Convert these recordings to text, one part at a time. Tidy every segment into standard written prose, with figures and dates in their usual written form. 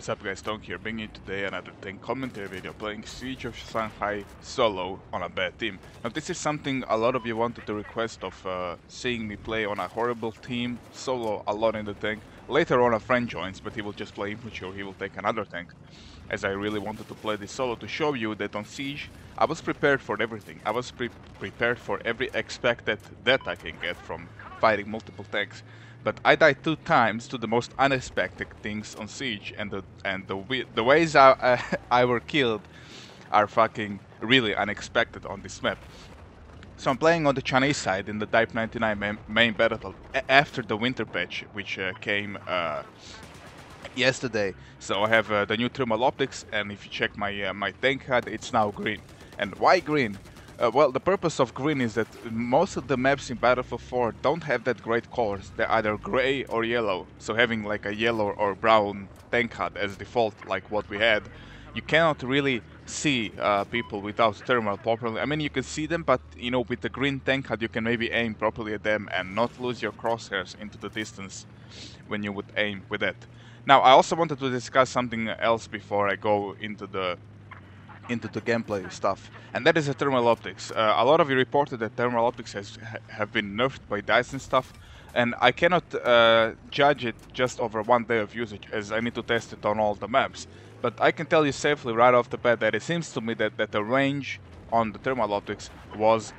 What's up guys, Tonk here, bringing you today another tank commentary video playing Siege of Shanghai solo on a bad team. Now this is something a lot of you wanted to request of seeing me play on a horrible team, solo a lot in the tank. Later on a friend joins, but he will just play infantry or he will take another tank. As I really wanted to play this solo to show you that on Siege I was prepared for everything. I was prepared for every expected death I can get from fighting multiple tanks. But I died 2 times to the most unexpected things on Siege, and the ways I were killed are fucking really unexpected on this map. So I'm playing on the Chinese side in the Type 99 main battlefield after the winter patch, which came yesterday. So I have the new thermal optics, and if you check my my tank HUD, it's now green. And why green? Well, the purpose of green is that most of the maps in Battlefield 4 don't have that great colors. They're either gray or yellow. So having like a yellow or brown tank HUD as default, like what we had, you cannot really see people without thermal properly. I mean, you can see them, but you know, with the green tank HUD, you can maybe aim properly at them and not lose your crosshairs into the distance when you would aim with that. Now, I also wanted to discuss something else before I go into the gameplay stuff, and that is the thermal optics. A lot of you reported that thermal optics have been nerfed by DICE and stuff, and I cannot judge it just over 1 day of usage, as I need to test it on all the maps. But I can tell you safely right off the bat that it seems to me that the range on the thermal optics was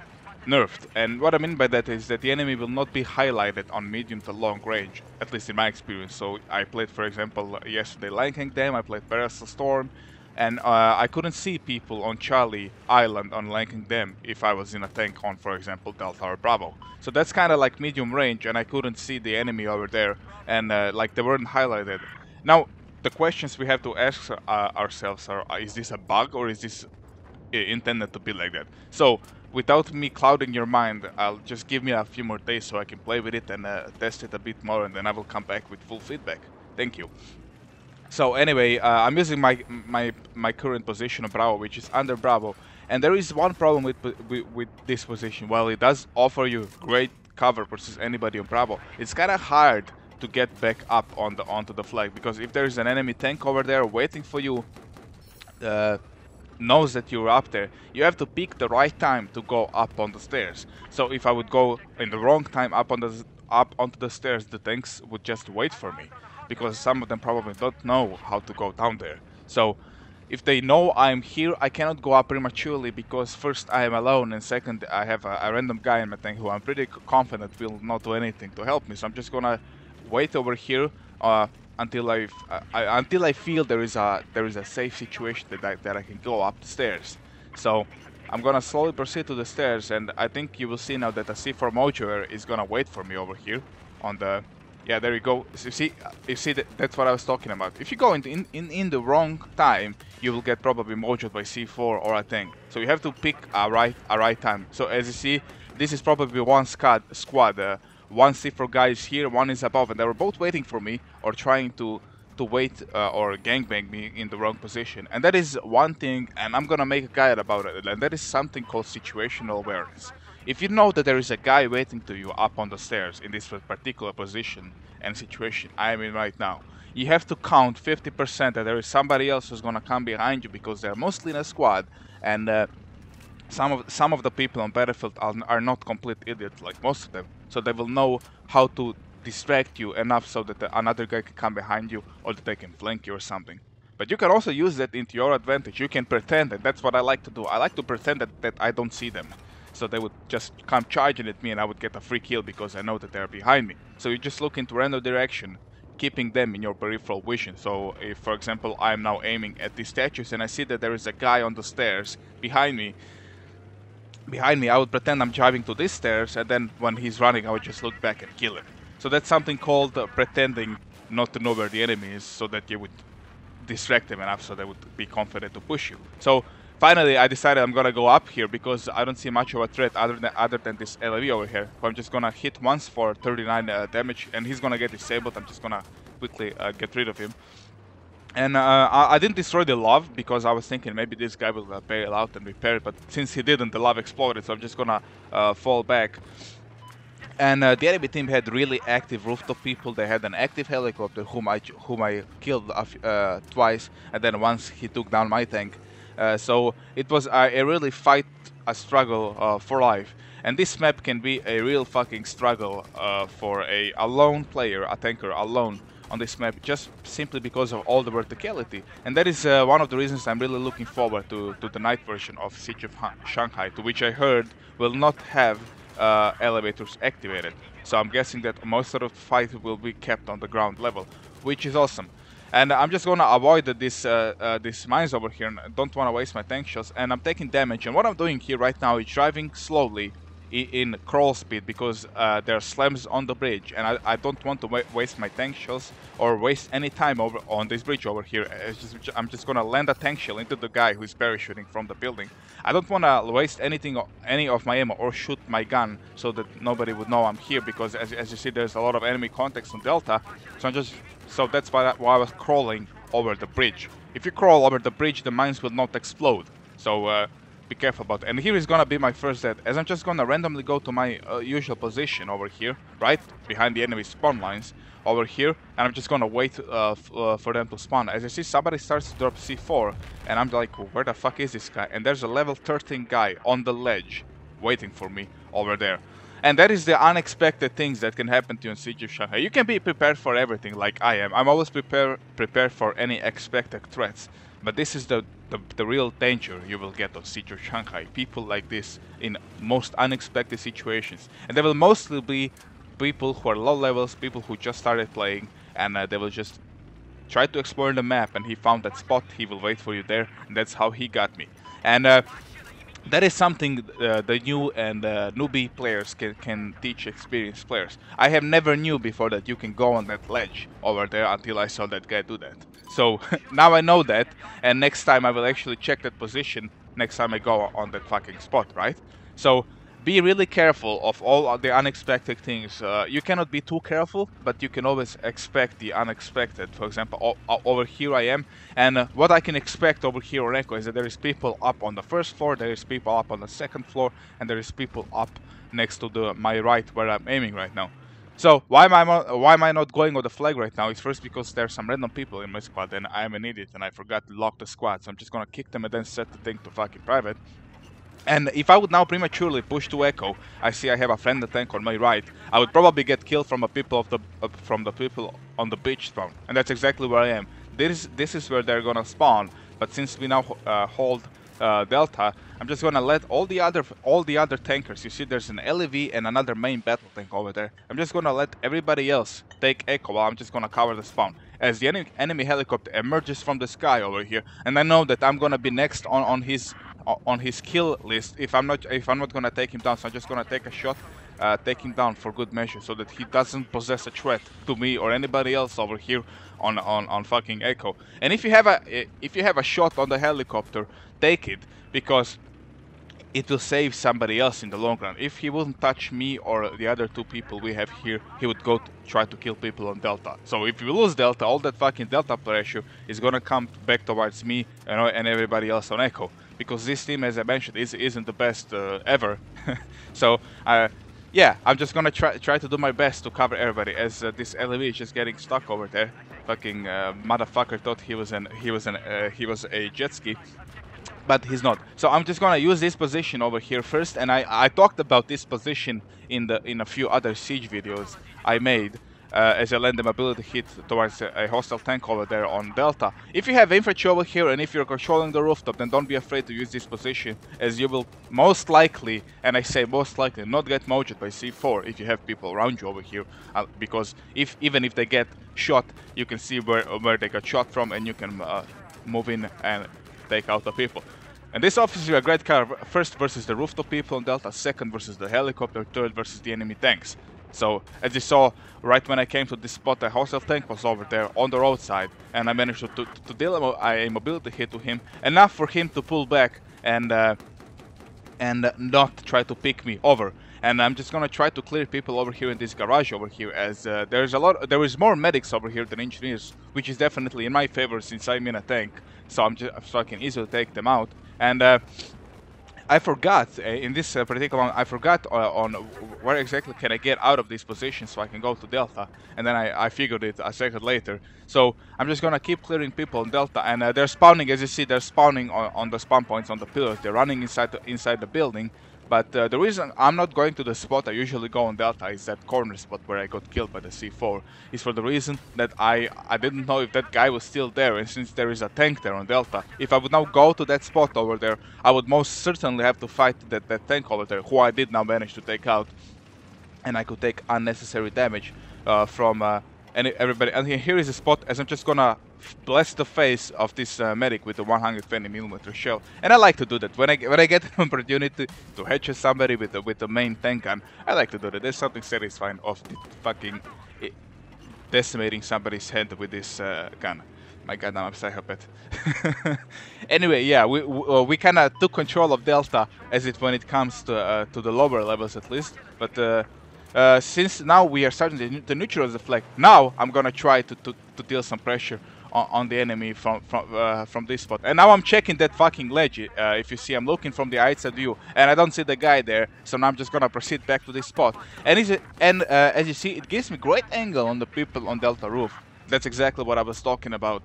nerfed. And what I mean by that is that the enemy will not be highlighted on medium to long range, at least in my experience. So I played, for example, yesterday Lanking-Dam, I played Parasol Storm, and I couldn't see people on Charlie Island on Lanking-Dam if I was in a tank on, for example, Delta or Bravo. So that's kind of like medium range, and I couldn't see the enemy over there, and like they weren't highlighted. Now, the questions we have to ask ourselves are, is this a bug or is this intended to be like that? So, without me clouding your mind, I'll just give me a few more days so I can play with it and test it a bit more, and then I will come back with full feedback. Thank you. So anyway, I'm using my current position of Bravo, which is under Bravo, and there is one problem with this position. While it does offer you great cover versus anybody on Bravo, it's kind of hard to get back up onto the flag, because if there is an enemy tank over there waiting for you, knows that you're up there, you have to pick the right time to go up on the stairs. So if I would go in the wrong time up onto the stairs, the tanks would just wait for me, because some of them probably don't know how to go down there. So if they know I'm here, I cannot go up prematurely, because first I am alone, and second I have a random guy in my tank who I'm pretty confident will not do anything to help me. So I'm just gonna wait over here until I feel there is a safe situation that I can go up the stairs. So I'm gonna slowly proceed to the stairs, and I think you will see now that a C4 Mojo is gonna wait for me over here on the. Yeah, there you go. You see that's what I was talking about. If you go in the wrong time, you will get probably mojoed by C4 or a tank. So you have to pick a right time. So as you see, this is probably one squad. One C4 guy is here, one is above, and they were both waiting for me or trying to wait or gangbang me in the wrong position. And that is one thing, and I'm gonna make a guide about it. And that is something called situational awareness. If you know that there is a guy waiting to you up on the stairs in this particular position and situation I am in right now, you have to count 50% that there is somebody else who's gonna come behind you, because they're mostly in a squad, and some of the people on Battlefield are not complete idiots like most of them. So they will know how to distract you enough so that another guy can come behind you, or that they can flank you or something. But you can also use that into your advantage. You can pretend, and that's what I like to do. I like to pretend that I don't see them. So they would just come charging at me, and I would get a free kill because I know that they're behind me. So you just look into random direction, keeping them in your peripheral vision. So if, for example, I'm now aiming at these statues and I see that there is a guy on the stairs behind me, I would pretend I'm driving to these stairs, and then when he's running, I would just look back and kill him. So that's something called pretending not to know where the enemy is, so that you would distract them enough so they would be confident to push you. So finally, I decided I'm gonna go up here because I don't see much of a threat other than this LAV over here. So I'm just gonna hit once for 39 damage, and he's gonna get disabled. I'm just gonna quickly get rid of him. And I didn't destroy the LAV because I was thinking maybe this guy will bail out and repair it, but since he didn't, the LAV exploded, so I'm just gonna fall back. And the enemy team had really active rooftop people. They had an active helicopter whom I killed twice, and then once he took down my tank. So it was a really fight, a struggle for life. And this map can be a real fucking struggle for a lone player, a tanker alone on this map, just simply because of all the verticality. And that is one of the reasons I'm really looking forward to the night version of Siege of Shanghai, to which I heard will not have elevators activated. So I'm guessing that most of the fight will be kept on the ground level, which is awesome. And I'm just gonna avoid these mines over here, and don't wanna waste my tank shells, and I'm taking damage. And what I'm doing here right now is driving slowly in crawl speed, because there are slams on the bridge, and I don't want to waste my tank shells or waste any time over on this bridge over here. I'm just gonna land a tank shell into the guy who is parachuting from the building. I don't want to waste any of my ammo or shoot my gun so that nobody would know I'm here, because as you see, there's a lot of enemy contacts on Delta. So that's why I was crawling over the bridge. If you crawl over the bridge, the mines will not explode. So be careful about it. And here is gonna be my first death, as I'm just gonna randomly go to my usual position over here, right behind the enemy spawn lines over here, and I'm just gonna wait for them to spawn. As you see, somebody starts to drop C4, and I'm like, where the fuck is this guy? And there's a level 13 guy on the ledge waiting for me over there. And that is the unexpected things that can happen to you in Siege of Shanghai. You can be prepared for everything like I am. I'm always prepared for any expected threats. But this is the real danger you will get on Siege of Shanghai. People like this in most unexpected situations. And there will mostly be people who are low levels, people who just started playing, and they will just try to explore the map, and he found that spot, he will wait for you there, and that's how he got me. And that is something the new and newbie players can teach experienced players. I have never knew before that you can go on that ledge over there until I saw that guy do that. So now I know that, and next time I will actually check that position next time I go on that fucking spot, right? So be really careful of all the unexpected things. You cannot be too careful, but you can always expect the unexpected. For example, over here I am, and what I can expect over here on Echo is that there is people up on the first floor, there is people up on the second floor, and there is people up next to my right where I'm aiming right now. So why am I not going on the flag right now? It's first because there's some random people in my squad, and I am an idiot and I forgot to lock the squad, so I'm just gonna kick them and then set the thing to fucking private. And if I would now prematurely push to Echo, I see I have a friendly tank on my right, I would probably get killed from the people on the beach spawn, and that's exactly where I am. This is where they're gonna spawn, but since we now hold Delta, I'm just gonna let all the other tankers. You see, there's an LAV and another main battle tank over there. I'm just gonna let everybody else take Echo while I'm just gonna cover the spawn. As the enemy helicopter emerges from the sky over here, and I know that I'm gonna be next on his kill list if I'm not gonna take him down. So I'm just gonna take a shot, take him down for good measure, so that he doesn't possess a threat to me or anybody else over here on fucking Echo. And if you have a shot on the helicopter, take it, because it will save somebody else in the long run. If he wouldn't touch me or the other two people we have here, he would go try to kill people on Delta. So if we lose Delta, all that fucking Delta pressure is gonna come back towards me and everybody else on Echo, because this team, as I mentioned, isn't the best ever. So yeah, I'm just gonna try to do my best to cover everybody, as this LAV is just getting stuck over there. Fucking motherfucker thought he was a jet ski, but he's not. So I'm just gonna use this position over here first, and I talked about this position in a few other siege videos I made, as I land the mobility hit towards a hostile tank over there on Delta. If you have infantry over here and if you're controlling the rooftop, then don't be afraid to use this position, as you will most likely, and I say most likely, not get mojed by C4 if you have people around you over here, because even if they get shot, you can see where they got shot from, and you can move in and take out the people. And this obviously a great car, first versus the rooftop people on Delta, second versus the helicopter, third versus the enemy tanks. So as you saw, right when I came to this spot, a hostile tank was over there on the roadside, and I managed to deal a mobility hit to him, enough for him to pull back and not try to pick me over. And I'm just gonna try to clear people over here in this garage over here, as there is more medics over here than engineers, which is definitely in my favor since I'm in a tank, so I can easily take them out. And I forgot in this particular one, I forgot on where exactly can I get out of this position so I can go to Delta, and then I figured it a second later. So I'm just gonna keep clearing people in Delta, and they're spawning, as you see, they're spawning on the spawn points on the pillars. They're running inside the building. But the reason I'm not going to the spot I usually go on Delta is that corner spot where I got killed by the C4. Is for the reason that I didn't know if that guy was still there, and since there is a tank there on Delta, if I would now go to that spot over there, I would most certainly have to fight that tank over there, who I did now manage to take out, and I could take unnecessary damage from everybody. And here is a spot as I'm just gonna blast the face of this medic with the 120mm shell, and I like to do that when I get an opportunity to headshot somebody with the main tank gun. I like to do that. There's something satisfying of fucking decimating somebody's head with this gun. My god, I'm a psychopath. Anyway, yeah, we kind of took control of Delta when it comes to the lower levels at least, but. Since now we are starting to neutralize the flag, now I'm gonna try to deal some pressure on the enemy from this spot. And now I'm checking that fucking ledge. If you see, I'm looking from the outside view, and I don't see the guy there. So now I'm just gonna proceed back to this spot. And as you see, it gives me great angle on the people on Delta roof. That's exactly what I was talking about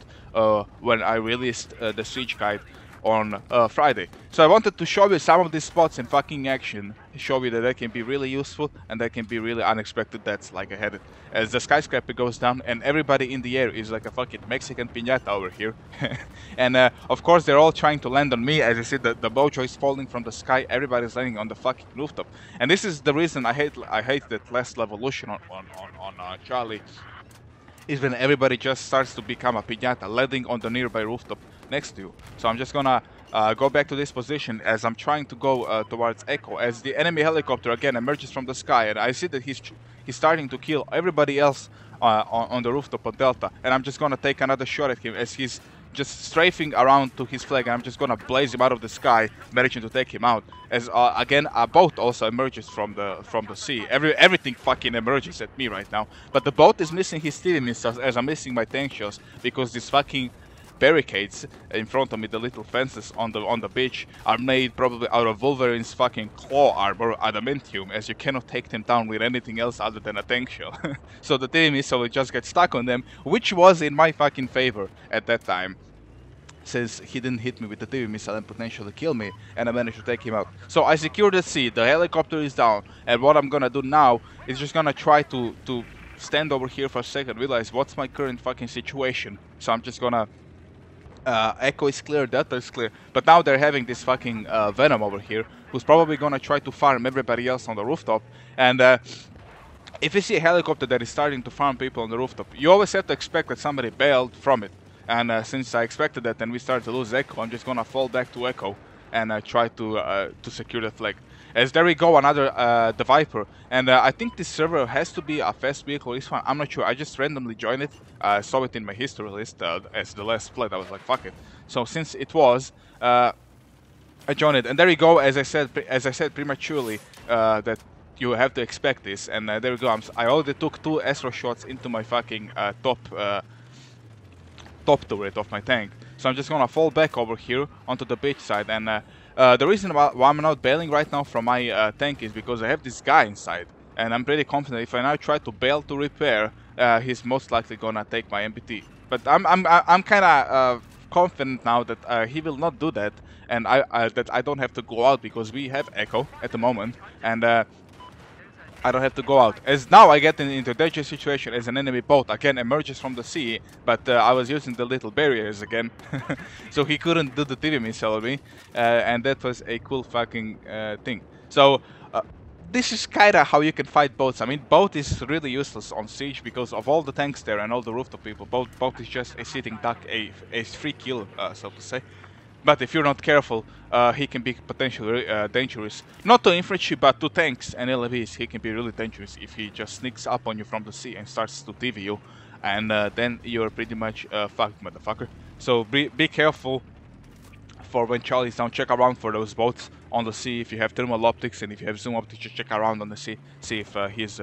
when I released the siege guide on Friday. So I wanted to show you some of these spots in fucking action, show you that they can be really useful and they can be really unexpected deaths, like I had it. As the skyscraper goes down and everybody in the air is like a fucking Mexican piñata over here. And of course they're all trying to land on me. As you see, the Mojo is falling from the sky, everybody's landing on the fucking rooftop. And this is the reason I hate that last evolution on Charlie, is when everybody just starts to become a piñata, landing on the nearby rooftop next to you. So I'm just gonna go back to this position as I'm trying to go towards Echo, as the enemy helicopter again emerges from the sky, and I see that he's starting to kill everybody else on the rooftop of Delta, and I'm just gonna take another shot at him as he's just strafing around to his flag, and I'm just gonna blaze him out of the sky, managing to take him out. As again, a boat also emerges from the sea. Everything fucking emerges at me right now. But the boat is missing his TV missiles, as I'm missing my tank shells, because these fucking barricades in front of me, the little fences on the beach, are made probably out of Wolverine's fucking claw armor, adamantium, as you cannot take them down with anything else other than a tank shell. So the TV missile will just get stuck on them, which was in my fucking favor at that time, since he didn't hit me with the TV missile and potentially kill me, and I managed to take him out. So I secured the sea, the helicopter is down, and what I'm gonna do now is just gonna try to stand over here for a second, realize what's my current fucking situation. So I'm just gonna Echo is clear, Delta is clear, but now they're having this fucking Venom over here, who's probably gonna try to farm everybody else on the rooftop. And if you see a helicopter that is starting to farm people on the rooftop, you always have to expect that somebody bailed from it. And since I expected that and we started to lose Echo, I'm just gonna fall back to Echo and try to secure the flag. As there we go, another the Viper, and I think this server has to be a fast vehicle. This one, I'm not sure. I just randomly joined it. I saw it in my history list as the last split. I was like, fuck it. So since it was, I joined it, and there we go. As I said prematurely, that you have to expect this, and there we go. I already took 2 Astro shots into my fucking top turret of my tank. So I'm just gonna fall back over here onto the beach side, and the reason why I'm not bailing right now from my tank is because I have this guy inside, and I'm pretty confident if I now try to bail to repair, he's most likely gonna take my MBT. But I'm kind of confident now that he will not do that, and that I don't have to go out because we have Echo at the moment, and I don't have to go out. As now I get into a dangerous situation as an enemy boat again emerges from the sea, but I was using the little barriers again, so he couldn't do the TV missile on me, and that was a cool fucking thing. So this is kinda how you can fight boats. I mean, boat is really useless on siege because of all the tanks there and all the rooftop people. Boat is just a sitting duck, a free kill, so to say. But if you're not careful, he can be potentially dangerous. Not to infantry, but to tanks and LAVs, he can be really dangerous if he just sneaks up on you from the sea and starts to TV you. And then you're pretty much fucked, motherfucker. So be careful for when Charlie's down. Check around for those boats on the sea. If you have thermal optics and if you have zoom optics, just check around on the sea. See if he's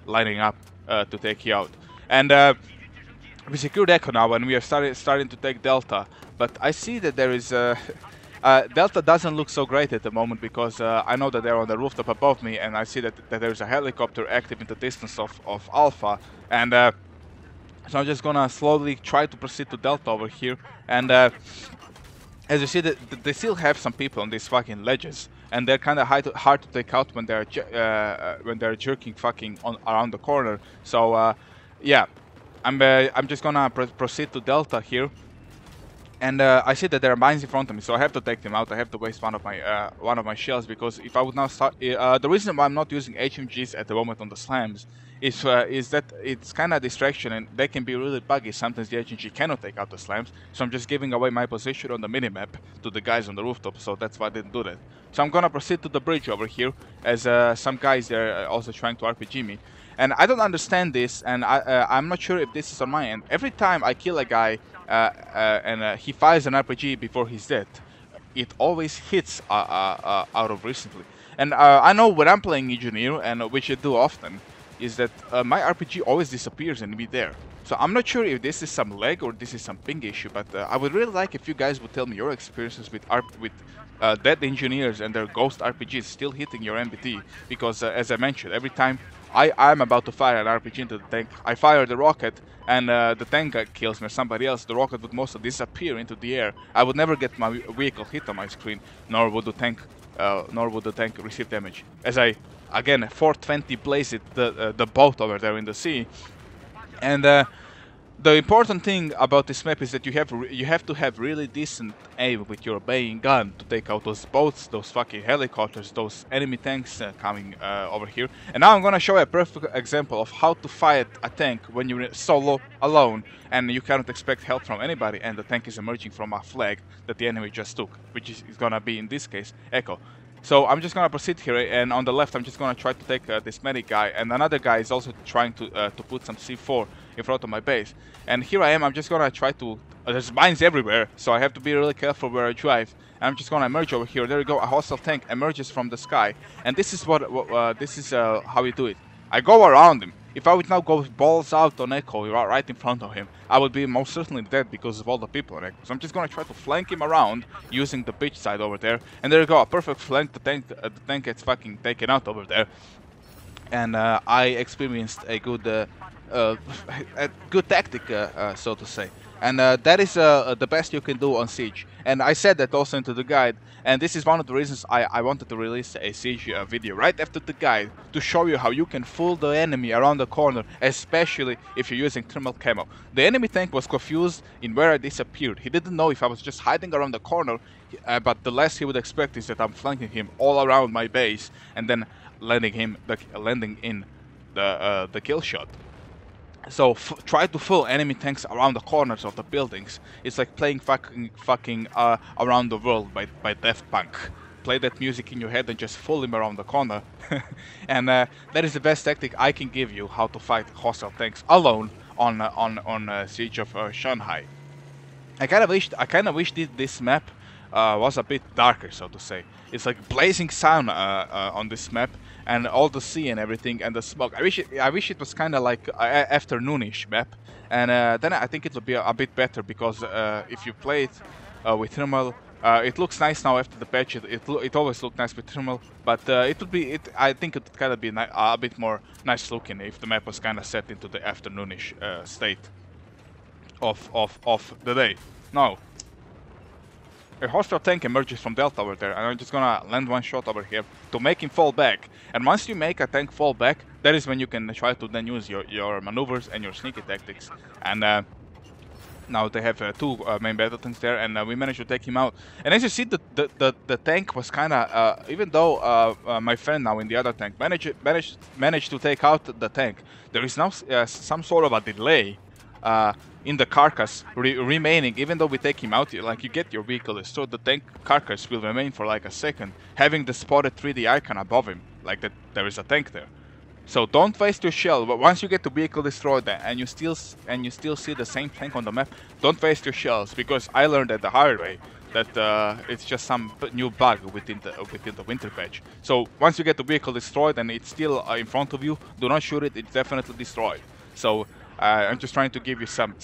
lining up to take you out. And we secured Echo now, and we are starting to take Delta. But I see that there is Delta doesn't look so great at the moment because I know that they're on the rooftop above me, and I see that there's a helicopter active in the distance of Alpha, and so I'm just gonna slowly try to proceed to Delta over here, and as you see, they still have some people on these fucking ledges, and they're kind of hard to take out when they're jerking fucking around the corner. So yeah, I'm just gonna proceed to Delta here. And I see that there are mines in front of me, so I have to take them out. I have to waste one of my shells, because if I would now start, the reason why I'm not using HMGs at the moment on the slams is that it's kind of distraction, and they can be really buggy. Sometimes the HMG cannot take out the slams, so I'm just giving away my position on the minimap to the guys on the rooftop. So that's why I didn't do that. So I'm gonna proceed to the bridge over here, as some guys are also trying to RPG me. And I don't understand this, and I'm not sure if this is on my end. Every time I kill a guy and he fires an RPG before he's dead, it always hits out of recently. And I know when I'm playing engineer, and which I do often, is that my RPG always disappears in mid-air. So I'm not sure if this is some lag or this is some ping issue, but I would really like if you guys would tell me your experiences with dead engineers and their ghost RPGs still hitting your MBT, because as I mentioned, every time I'm about to fire an RPG into the tank, I fire the rocket, and the tank kills me or somebody else, the rocket would mostly disappear into the air. I would never get my vehicle hit on my screen, nor would the tank receive damage. As I, again, 420 blaze it the boat over there in the sea. And the important thing about this map is that you have to have really decent aim with your baying gun to take out those boats, those fucking helicopters, those enemy tanks coming over here. And now I'm gonna show a perfect example of how to fight a tank when you're solo, alone, and you cannot expect help from anybody, and the tank is emerging from a flag that the enemy just took, which is gonna be, in this case, Echo. So I'm just gonna proceed here, and on the left I'm just gonna try to take this medic guy, and another guy is also trying to put some C4 in front of my base. And here I am, I'm just gonna try to, there's mines everywhere, so I have to be really careful where I drive. And I'm just gonna emerge over here. There we go, a hostile tank emerges from the sky, and this is how we do it. I go around him. If I would now go balls out on Echo right in front of him, I would be most certainly dead because of all the people on Echo. So I'm just gonna try to flank him around using the pitch side over there. And there you go, a perfect flank. The tank gets fucking taken out over there. And I experienced a good tactic, so to say. And that is the best you can do on Siege. And I said that also into the guide, and this is one of the reasons I wanted to release a Siege video right after the guide, to show you how you can fool the enemy around the corner, especially if you're using thermal camo. The enemy tank was confused in where I disappeared. He didn't know if I was just hiding around the corner, but the last he would expect is that I'm flanking him all around my base, and then landing in the kill shot. So try to fool enemy tanks around the corners of the buildings. It's like playing fucking Around the World by Daft Punk. Play that music in your head and just fool him around the corner. And that is the best tactic I can give you, how to fight hostile tanks alone on Siege of Shanghai. I kind of wish this map was a bit darker, so to say. It's like blazing sun on this map, and all the sea and everything, and the smoke. I wish it was kind of like afternoonish map, and then I think it would be a bit better, because if you play it with thermal, it looks nice now after the patch. It always looked nice with thermal, but I think it would kind of be a bit more nice looking if the map was kind of set into the afternoonish state of the day. Now, a hostile tank emerges from Delta over there, and I'm just gonna land one shot over here to make him fall back. And once you make a tank fall back, that is when you can try to then use your maneuvers and your sneaky tactics. And now they have two main battle tanks there, and we managed to take him out. And as you see, the tank was kind of, even though my friend now in the other tank managed to take out the tank, there is now some sort of a delay in the carcass remaining. Even though we take him out, like, you get your vehicle destroyed, the tank carcass will remain for like a second, having the spotted 3D icon above him, like that there is a tank there. So don't waste your shell. But once you get the vehicle destroyed and you still see the same tank on the map, don't waste your shells, because I learned that the hard way that it's just some new bug within the winter patch. So once you get the vehicle destroyed and it's still in front of you, do not shoot it. It's definitely destroyed. So I'm just trying to give you some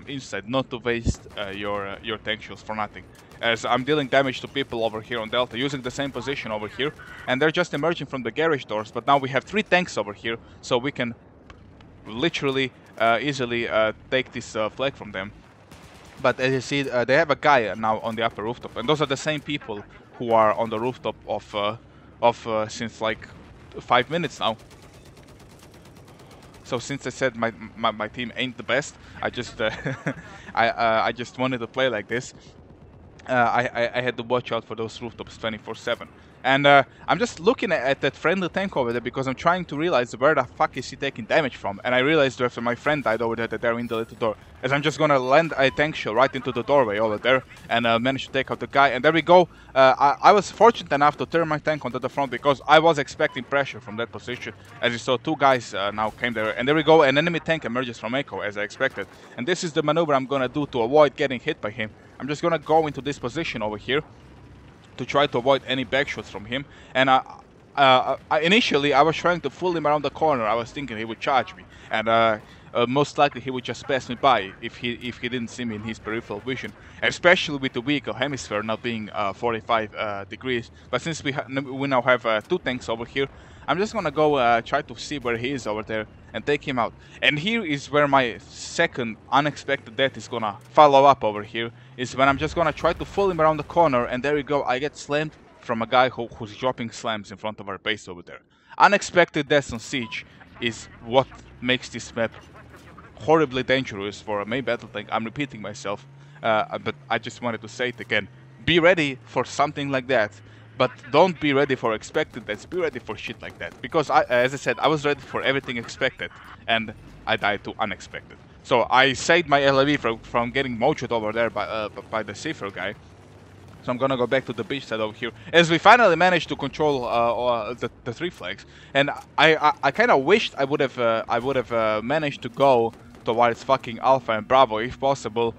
insight, not to waste your tank shells for nothing. as I'm dealing damage to people over here on Delta using the same position over here, and they're just emerging from the garage doors. But now we have 3 tanks over here, so we can literally easily take this flag from them. But as you see, they have a guy now on the upper rooftop, and those are the same people who are on the rooftop of since like 5 minutes now. So since I said my team ain't the best, I just I just wanted to play like this. I had to watch out for those rooftops 24/7. And I'm just looking at that friendly tank over there because I'm trying to realize where the fuck is he taking damage from. And I realized after my friend died over there that they're in the little door. As I'm just gonna land a tank shell right into the doorway over there and manage to take out the guy. And there we go. I was fortunate enough to turn my tank onto the front because I was expecting pressure from that position. As you saw, 2 guys now came there. And there we go, an enemy tank emerges from Echo as I expected. And this is the maneuver I'm gonna do to avoid getting hit by him. I'm just gonna go into this position over here to try to avoid any backshots from him. And initially I was trying to fool him around the corner. I was thinking he would charge me, and most likely he would just pass me by if he didn't see me in his peripheral vision, especially with the vehicle hemisphere now being 45 degrees. But since we now have 2 tanks over here, I'm just gonna go try to see where he is over there and take him out. And here is where my second unexpected death is gonna follow up over here, is when I'm just gonna try to fool him around the corner, and there we go, I get slammed from a guy who's dropping slams in front of our base over there. Unexpected deaths on Siege is what makes this map horribly dangerous for a main battle tank. I'm repeating myself, but I just wanted to say it again. Be ready for something like that. But don't be ready for expected deaths, be ready for shit like that. Because, as I said, I was ready for everything expected, and I died to unexpected. So I saved my LAV from getting mojoed over there by the C4 guy. So I'm gonna go back to the beach side over here, as we finally managed to control the 3 flags. And I kind of wished I would have managed to go towards fucking Alpha and Bravo if possible,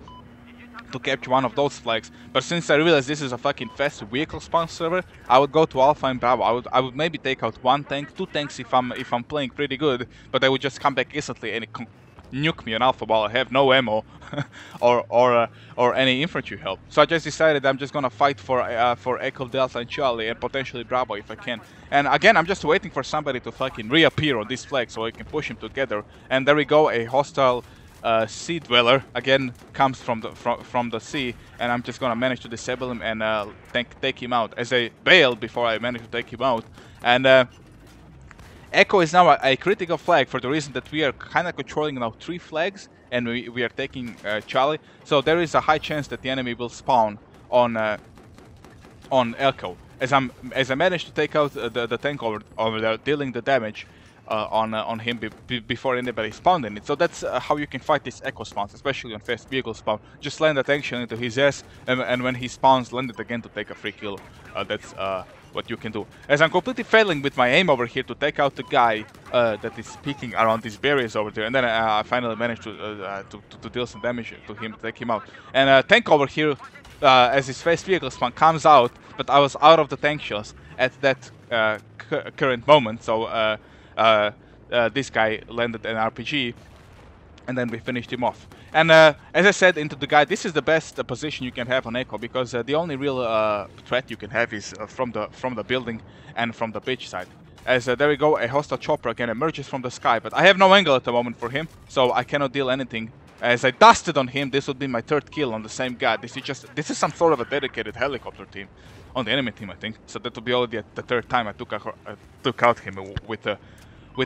to capture one of those flags. But since I realized this is a fucking fast vehicle spawn server, I would go to Alpha and Bravo. I would maybe take out 1 tank, 2 tanks if I'm playing pretty good, but I would just come back instantly and nuke me on Alpha while I have no ammo or any infantry help. So I just decided I'm just gonna fight for Echo, Delta, and Charlie, and potentially Bravo if I can. And again, I'm just waiting for somebody to fucking reappear on this flag so I can push him together. And there we go, a hostile sea dweller again comes from the sea, and I'm just gonna manage to disable him and take him out as a bail before I manage to take him out. And Echo is now a critical flag for the reason that we are kind of controlling now 3 flags, and we are taking Charlie. So there is a high chance that the enemy will spawn on Echo. As I managed to take out the tank over there, dealing the damage on him before anybody spawned in it. So that's how you can fight these echo spawns, especially on fast vehicle spawn. Just land attention into his ass, and when he spawns, land it again to take a free kill. That's what you can do. As I'm completely failing with my aim over here to take out the guy that is peeking around these barriers over there, and then I finally managed to deal some damage to him, to take him out. And tank over here, as his fast vehicle spawn comes out, but I was out of the tank shells at that current moment, so this guy landed an RPG, and then we finished him off. And as I said into the guy, this is the best position you can have on Echo, because the only real threat you can have is from the building and from the beach side. As there we go, a hostile chopper again emerges from the sky, but I have no angle at the moment for him, so I cannot deal anything. As I dusted on him, this would be my 3rd kill on the same guy. This is some sort of a dedicated helicopter team on the enemy team, I think. So that would be already the 3rd time I took out him with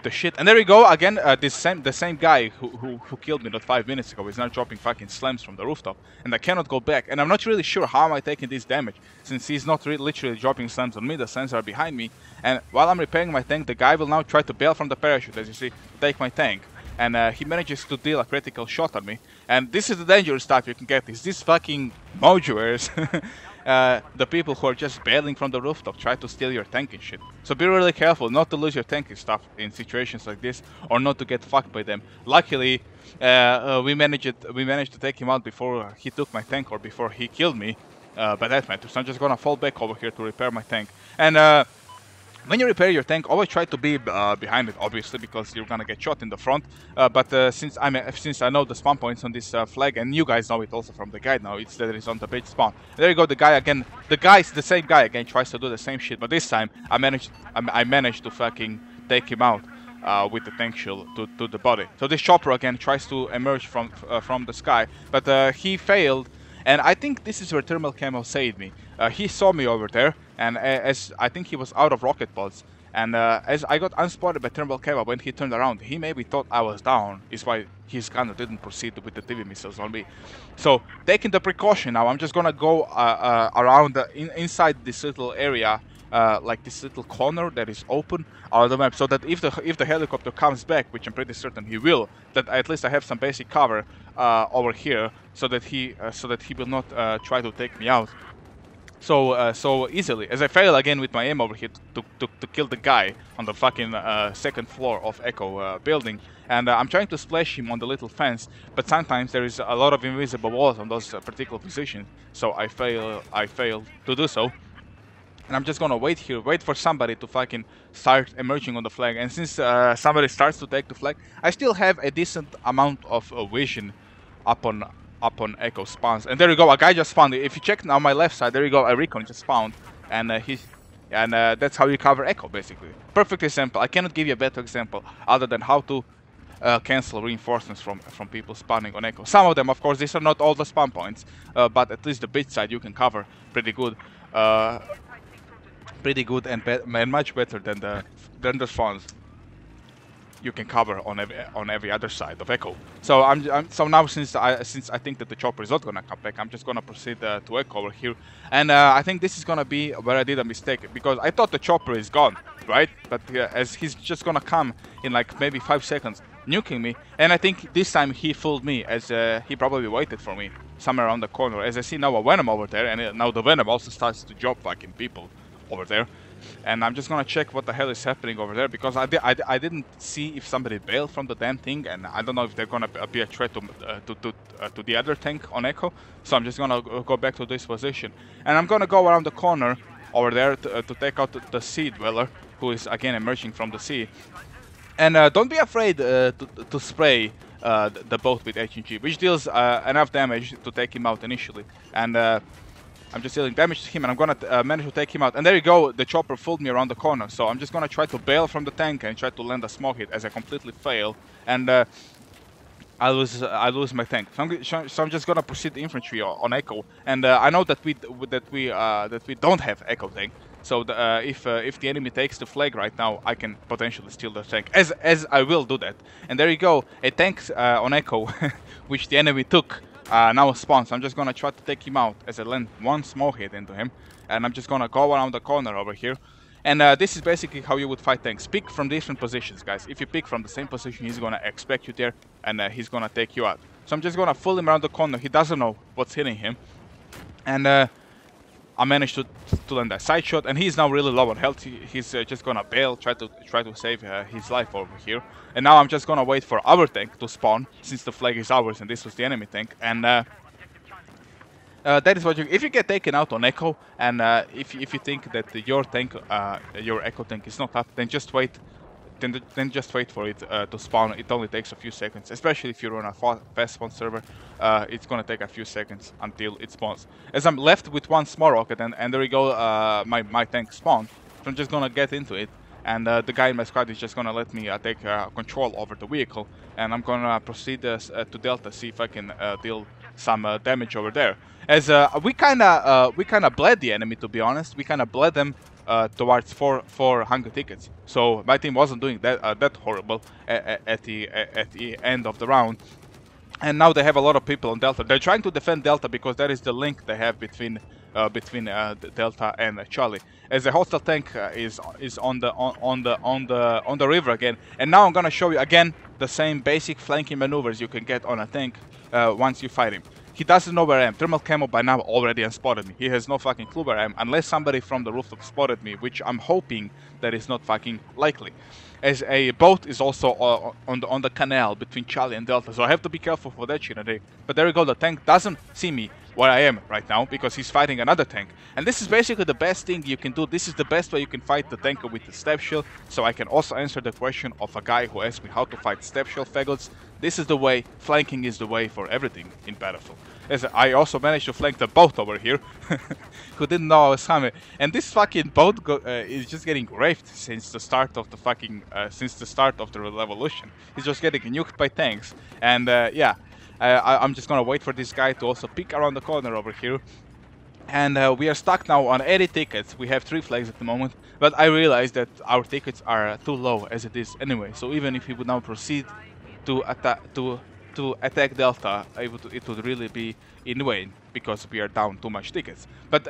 the shit. And there we go again. The same guy who killed me not 5 minutes ago is now dropping fucking slams from the rooftop, and I cannot go back. And I'm not really sure how am I taking this damage, since he's not literally dropping slams on me. The slams are behind me, and while I'm repairing my tank, the guy will now try to bail from the parachute, as you see, to take my tank. And he manages to deal a critical shot on me. And this is the dangerous stuff you can get, is these fucking mojoers. The people who are just bailing from the rooftop try to steal your tank and shit. So be really careful not to lose your tank and stuff in situations like this, or not to get fucked by them. Luckily, we managed to take him out before he took my tank, or before he killed me. But that matters. So I'm just gonna fall back over here to repair my tank. And When you repair your tank, always try to be behind it, obviously, because you're gonna get shot in the front. But since I know the spawn points on this flag, and you guys know it also from the guide now, it's that it's on the base spawn. There you go, the guy again. The same guy again tries to do the same shit, but this time I managed to fucking take him out with the tank shield to the body. So this chopper again tries to emerge from the sky, but he failed. And I think this is where Thermal Camo saved me. He saw me over there, and as I think he was out of rocket pods, and as I got unspotted by Thermal Camo when he turned around, he maybe thought I was down, is why his gunner didn't proceed with the TV missiles on me. So, taking the precaution now, I'm just gonna go around inside this little area, like this little corner that is open on the map, so that if the helicopter comes back, which I'm pretty certain he will, that at least I have some basic cover over here, so that he will not try to take me out so easily. As I fail again with my aim over here to kill the guy on the fucking second floor of Echo building, and I'm trying to splash him on the little fence, but sometimes there is a lot of invisible walls on those particular positions, so I fail to do so. And I'm just gonna wait here, wait for somebody to fucking start emerging on the flag. And since somebody starts to take the flag, I still have a decent amount of vision up on Echo spawns. And there you go, a guy just spawned. If you check now my left side, there you go, a recon just spawned, and that's how you cover Echo basically. Perfect example. I cannot give you a better example other than how to cancel reinforcements from people spawning on Echo. Some of them, of course, these are not all the spawn points, but at least the bit side you can cover pretty good. Pretty good and much better than the spawns you can cover on every other side of Echo. So so now since I think that the chopper is not gonna come back, I'm just gonna proceed to Echo over here, and I think this is gonna be where I did a mistake, because I thought the chopper is gone, right? But as he's just gonna come in like maybe 5 seconds, nuking me, and I think this time he fooled me, as he probably waited for me somewhere around the corner. As I see now a Venom over there, and now the Venom also starts to drop fucking people over there, and I'm just gonna check what the hell is happening over there, because I didn't see if somebody bailed from the damn thing, and I don't know if they're gonna be a threat to the other tank on Echo. So I'm just gonna go back to this position, and I'm gonna go around the corner over there to take out the sea dweller, who is again emerging from the sea. And don't be afraid to spray the boat with HNG, which deals enough damage to take him out initially. And I'm just dealing damage to him, and I'm gonna manage to take him out. And there you go, the chopper fooled me around the corner. So I'm just gonna try to bail from the tank and try to land a smoke hit, as I completely fail, and I lose my tank. So I'm just gonna proceed the infantry on Echo. And I know that we don't have Echo tank. So if the enemy takes the flag right now, I can potentially steal the tank, as I will do that. And there you go, a tank on Echo, which the enemy took. Now spawns. I'm just gonna try to take him out as I land one small hit into him, and I'm just gonna go around the corner over here. And this is basically how you would fight tanks. Pick from different positions, guys. If you pick from the same position, he's gonna expect you there, and he's gonna take you out. So I'm just gonna fool him around the corner. He doesn't know what's hitting him, and I managed to land a side shot, and he's now really low on health. He's just gonna bail, try to save his life over here. And now I'm just gonna wait for our tank to spawn, since the flag is ours and this was the enemy tank. And that is what if you get taken out on Echo, and if you think that your tank, your Echo tank is not up, then just wait. Then just wait for it to spawn. It only takes a few seconds, especially if you're on a fast spawn server. It's gonna take a few seconds until it spawns. As I'm left with one small rocket, and there we go, my tank spawned. So I'm just gonna get into it, and the guy in my squad is just gonna let me take control over the vehicle, and I'm gonna proceed to Delta, see if I can deal some damage over there. As we kinda bled the enemy, to be honest. We kinda bled them towards four hunger tickets. So my team wasn't doing that horrible at the end of the round. And now they have a lot of people on Delta. They're trying to defend Delta because that is the link they have between Delta and Charlie. As the hostile tank is on the river again. And now I'm gonna show you again the same basic flanking maneuvers you can get on a tank once you fight him. He doesn't know where I am. Thermal Camo by now already unspotted me. He has no fucking clue where I am, unless somebody from the rooftop spotted me, which I'm hoping that is not fucking likely. As a boat is also on the canal between Charlie and Delta, so I have to be careful for that shit today. But there we go, the tank doesn't see me where I am right now, because he's fighting another tank. And this is basically the best thing you can do. This is the best way you can fight the tank with the step shield. So I can also answer the question of a guy who asked me how to fight step shield faggots. This is the way. Flanking is the way for everything in Battlefield. As I also managed to flank the boat over here, who didn't know I was coming. And this fucking boat is just getting raped since the start of the fucking since the start of the revolution. He's just getting nuked by tanks. And yeah, I'm just gonna wait for this guy to also peek around the corner over here. And we are stuck now on 80 tickets. We have 3 flags at the moment, but I realized that our tickets are too low as it is anyway. So even if we would now proceed to attack Delta, it would really be in vain because we are down too much tickets. But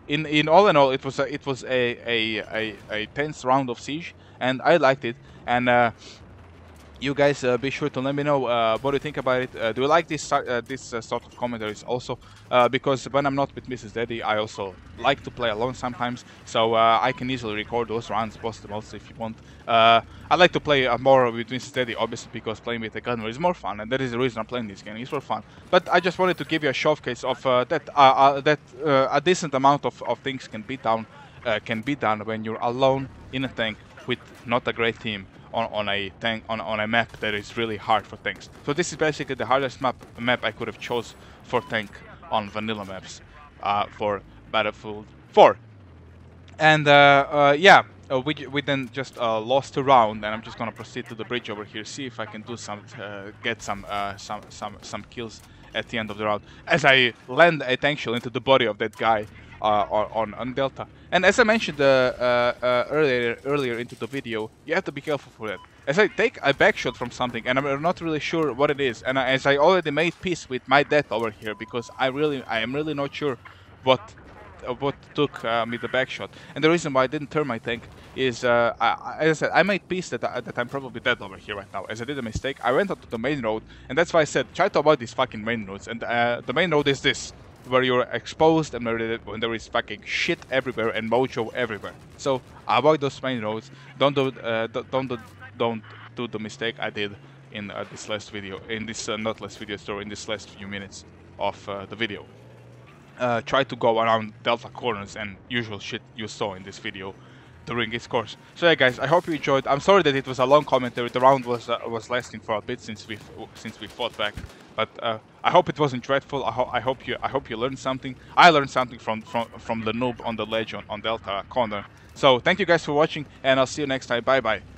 in all in all, it was a tense round of siege, and I liked it. And you guys be sure to let me know what you think about it. Do you like this sort of commentaries also? Because when I'm not with Mrs. Daddy, I also like to play alone sometimes, so I can easily record those rounds, post them also if you want. I like to play more with Mrs. Daddy, obviously, because playing with a gunner is more fun, and that is the reason I'm playing this game. It's for fun. But I just wanted to give you a showcase of that a decent amount of things can be done when you're alone in a tank with not a great team on a map that is really hard for tanks. So this is basically the hardest map I could have chose for tank on vanilla maps for Battlefield 4. And yeah, we then just lost a round, and I'm just gonna proceed to the bridge over here, see if I can do get some kills at the end of the round, as I land a tank shell into the body of that guy on Delta. And as I mentioned earlier into the video, you have to be careful for that. As I take a back shot from something and I'm not really sure what it is, and as I already made peace with my death over here, because I am really not sure what took me the back shot. And the reason why I didn't turn my tank is, as I said, I made peace that I'm probably dead over here right now, as I did a mistake. I went onto the main road, and that's why I said try to avoid these fucking main roads. And the main road is this, where you're exposed and when there is fucking shit everywhere and mojo everywhere. So avoid those main roads. Don't do the mistake I did in this last video, in this not last video, sorry, in this last few minutes of the video. Try to go around Delta corners and usual shit you saw in this video during its course. So yeah, guys, I hope you enjoyed. I'm sorry that it was a long commentary. The round was lasting for a bit since we fought back, but I hope it wasn't dreadful. I hope you learned something. I learned something from the noob on the ledge on Delta corner. So thank you guys for watching, and I'll see you next time. Bye bye.